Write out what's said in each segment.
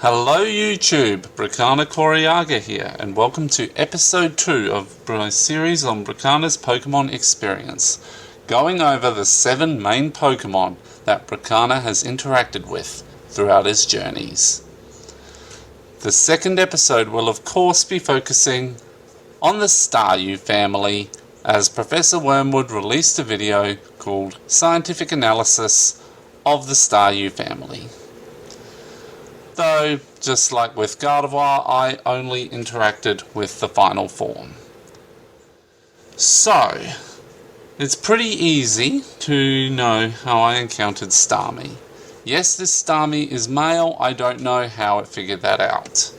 Hello YouTube, Brikana here, and welcome to episode 2 of my series on Brikana's Pokemon experience, going over the 7 main Pokemon that Brikana has interacted with throughout his journeys. The second episode will of course be focusing on the Staryu family, as Professor Wormwood released a video called Scientific Analysis of the Staryu family. Though, just like with Gardevoir, I only interacted with the final form. So, it's pretty easy to know how I encountered Starmie. Yes, this Starmie is male, I don't know how it figured that out.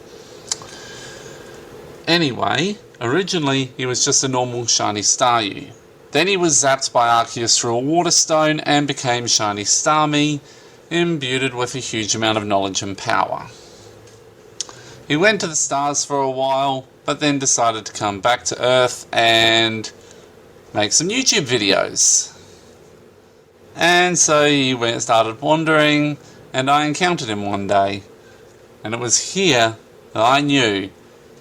Anyway, originally he was just a normal shiny Staryu. Then he was zapped by Arceus through a water stone and became shiny Starmie, imbued with a huge amount of knowledge and power. He went to the stars for a while, but then decided to come back to Earth and make some YouTube videos. And so he started wandering, and I encountered him one day. And it was here that I knew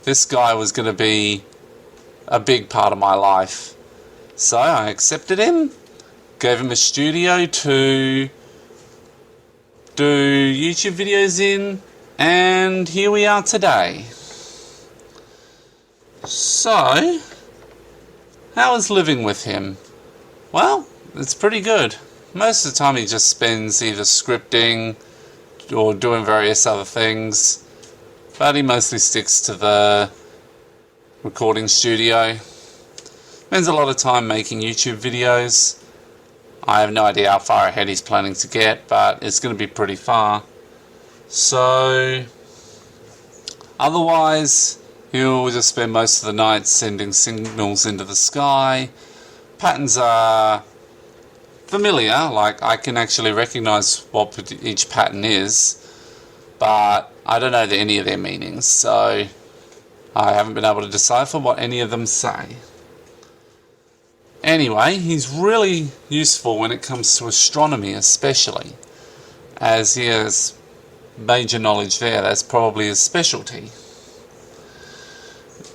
this guy was going to be a big part of my life. So I accepted him, gave him a studio to do YouTube videos in, and here we are today. So, how is living with him? Well, it's pretty good. Most of the time he just spends either scripting or doing various other things, but he mostly sticks to the recording studio. Spends a lot of time making YouTube videos. I have no idea how far ahead he's planning to get, but it's going to be pretty far. So, otherwise, he'll just spend most of the night sending signals into the sky. Patterns are familiar, like I can actually recognize what each pattern is, but I don't know any of their meanings, so I haven't been able to decipher what any of them say. Anyway, he's really useful when it comes to astronomy especially, as he has major knowledge there. That's probably his specialty.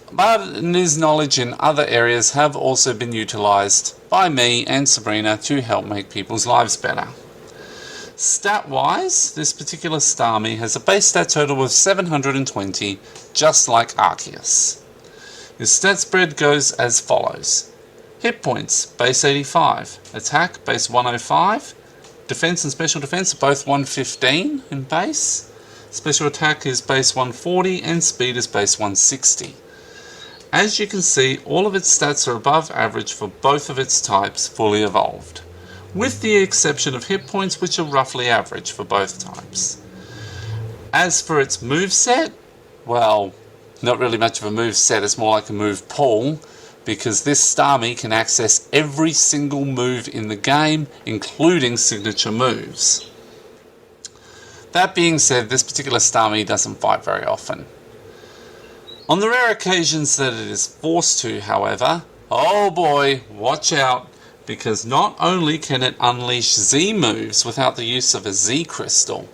But his knowledge in other areas have also been utilised by me and Sabrina to help make people's lives better. Stat-wise, this particular Starmie has a base stat total of 720, just like Arceus. His stat spread goes as follows. Hit points, base 85. Attack, base 105. Defense and special defense are both 115 in base. Special attack is base 140 and speed is base 160. As you can see, all of its stats are above average for both of its types fully evolved, with the exception of hit points, which are roughly average for both types. As for its moveset, well, not really much of a moveset, it's more like a move pool, because this Starmie can access every single move in the game, including signature moves. That being said, this particular Starmie doesn't fight very often. On the rare occasions that it is forced to, however, oh boy, watch out, because not only can it unleash Z moves without the use of a Z crystal,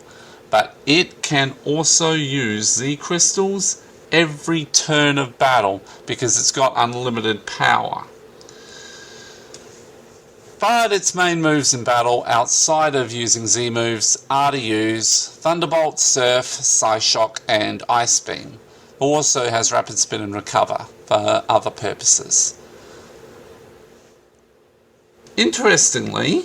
but it can also use Z crystals every turn of battle because it's got unlimited power. But its main moves in battle outside of using Z moves are to use Thunderbolt, Surf, Psyshock and Ice Beam. Also has Rapid Spin and Recover for other purposes. Interestingly,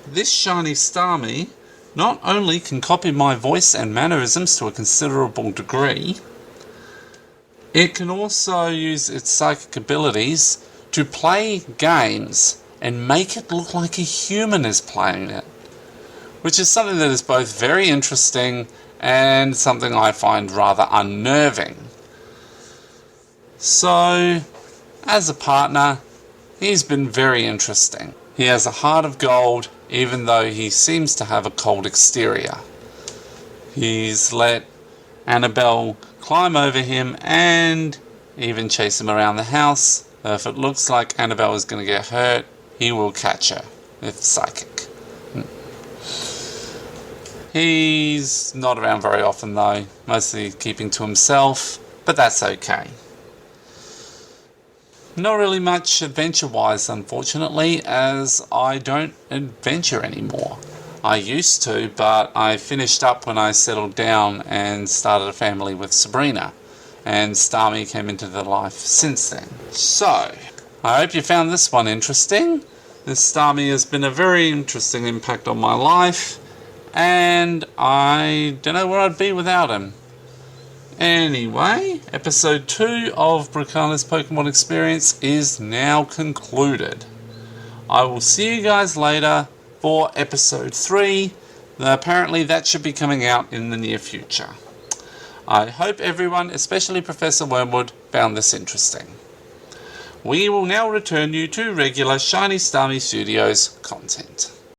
this shiny Starmie not only can copy my voice and mannerisms to a considerable degree, it can also use its psychic abilities to play games and make it look like a human is playing it, which is something that is both very interesting and something I find rather unnerving. So, as a partner, he's been very interesting. He has a heart of gold, even though he seems to have a cold exterior. He's let Annabelle climb over him and even chase him around the house. If it looks like Annabelle is going to get hurt, he will catch her with Psychic. He's not around very often though, mostly keeping to himself, but that's okay. Not really much adventure-wise, unfortunately, as I don't adventure anymore. I used to, but I finished up when I settled down and started a family with Sabrina, and Starmie came into their life since then. So, I hope you found this one interesting. This Starmie has been a very interesting impact on my life, and I don't know where I'd be without him. Anyway, episode 2 of Brikana's Pokemon experience is now concluded. I will see you guys later for episode 3. Apparently that should be coming out in the near future. I hope everyone, especially Professor Wormwood, found this interesting. We will now return you to regular Shiny Starmie Studios content.